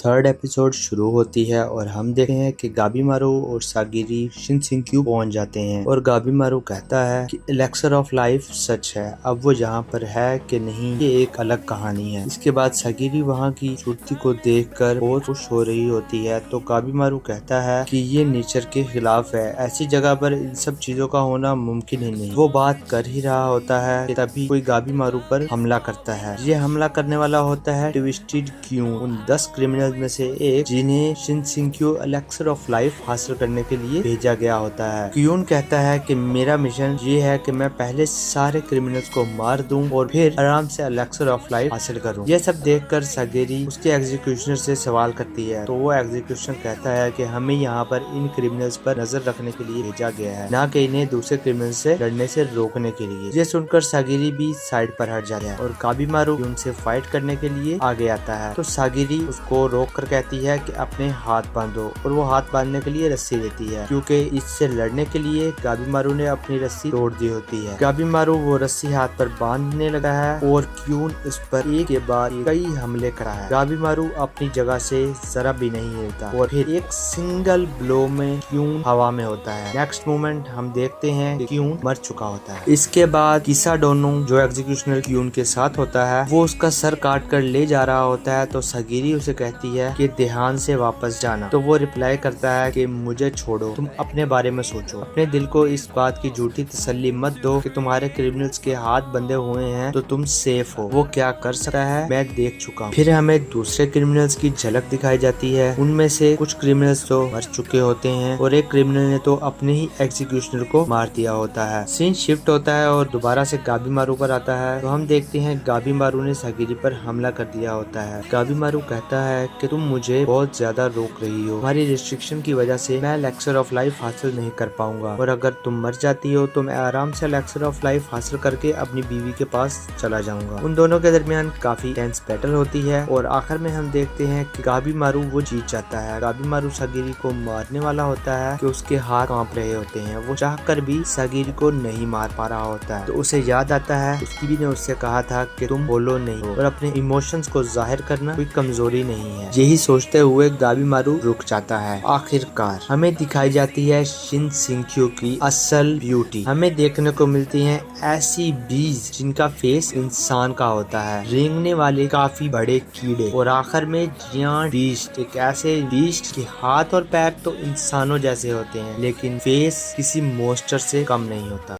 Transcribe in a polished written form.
Third episode शुरू होती है और हम देखते हैं कि गाबीमारू और सागिरी शिनसिंक्यू पहुंच जाते हैं और गाबीमारू कहता है कि एलेक्सर ऑफ लाइफ सच है। अब वो यहाँ पर है कि नहीं, ये एक अलग कहानी है। इसके बाद सागिरी वहाँ की खूबसूरती को देखकर बहुत खुश हो रही होती है, तो गाबीमारू कहता है कि ये नेचर के खिलाफ है, ऐसी जगह पर इन सब चीजों का होना मुमकिन ही नहीं। वो बात कर ही रहा होता है कि तभी कोई गाबीमारू पर हमला करता है। ये हमला करने वाला होता है ट्विस्टेड क्यून, उन 10 क्रिमिनल में से एक जिन्हें शिनसिंक्यू एलेक्सर ऑफ लाइफ हासिल करने के लिए भेजा गया होता है। क्यून कहता है कि मेरा मिशन ये है कि मैं पहले सारे क्रिमिनल्स को मार दूं और फिर आराम से एलेक्सर ऑफ लाइफ हासिल करूं। ये सब देखकर सागिरी उसके एग्जीक्यूशनर से सवाल करती है, तो वो एग्जीक्यूशनर कहता है कि हमें यहाँ पर इन क्रिमिनल्स पर नजर रखने के लिए भेजा गया है, ना कि इन्हें दूसरे क्रिमिनल से लड़ने से रोकने के लिए। ये सुनकर सागिरी भी साइड पर हट जाता है और गाबीमारू उनसे फाइट करने के लिए आगे आता है, तो सागिरी उसको रोक कर कहती है कि अपने हाथ बांधो, और वो हाथ बांधने के लिए रस्सी देती है, क्योंकि इससे लड़ने के लिए गाबीमारू ने अपनी रस्सी तोड़ दी होती है। गाबीमारू वो रस्सी हाथ पर बांधने लगा है और क्यून इस पर एक के बाद कई हमले करा है। गाबीमारू अपनी जगह से जरा भी नहीं हिलता और फिर एक सिंगल ब्लो में क्यून हवा में होता है। नेक्स्ट मोमेंट हम देखते हैं कि क्यून मर चुका होता है। इसके बाद किसा डोनू जो एग्जीक्यूशनर क्यून के साथ होता है, वो उसका सर काट कर ले जा रहा होता है, तो सागिरी उसे कहती है कि ध्यान से वापस जाना। तो वो रिप्लाई करता है कि मुझे छोड़ो, तुम अपने बारे में सोचो, अपने दिल को इस बात की झूठी तसल्ली मत दो कि तुम्हारे क्रिमिनल्स के हाथ बंधे हुए हैं तो तुम सेफ हो। वो क्या कर सकता है मैं देख चुका हूँ। फिर हमें दूसरे क्रिमिनल्स की झलक दिखाई जाती है। उनमें से कुछ क्रिमिनल्स तो मर चुके होते हैं और एक क्रिमिनल ने तो अपने ही एग्जीक्यूशनर को मार दिया होता है। सीन शिफ्ट होता है और दोबारा से गाबीमारू पर आता है, तो हम देखते हैं गाबीमारू ने सागिरी पर हमला कर दिया होता है। गाबीमारू कहता है कि तुम मुझे बहुत ज्यादा रोक रही हो, हमारी रिस्ट्रिक्शन की वजह से मैं एलेक्सर ऑफ लाइफ हासिल नहीं कर पाऊंगा, और अगर तुम मर जाती हो तो मैं आराम से एलेक्सर ऑफ लाइफ हासिल करके अपनी बीवी के पास चला जाऊंगा। उन दोनों के दरमियान काफी टेंस बैटल होती है और आखिर में हम देखते हैं कि गाबीमारू वो जीत जाता है। गाबीमारू सागिरी को मारने वाला होता है कि उसके हाथ कांप रहे होते हैं, वो चाहकर भी सागिरी को नहीं मार पा रहा होता है। तो उसे याद आता है उसकी भी ने उससे कहा था कि तुम बोलो नहीं हो और अपने इमोशंस को जाहिर करना कोई कमजोरी नहीं है। यही सोचते हुए गाबीमारू रुक जाता है। आखिरकार हमें दिखाई जाती है शिनसिंक्यू की असल ब्यूटी। हमें देखने को मिलती हैं ऐसी बीज जिनका फेस इंसान का होता है, रेंगने वाले काफी बड़े कीड़े, और आखिर में जियांट बीस्ट, एक ऐसे बीस्ट के हाथ और पैर तो इंसानों जैसे होते हैं लेकिन फेस किसी मॉन्स्टर से कम नहीं होता।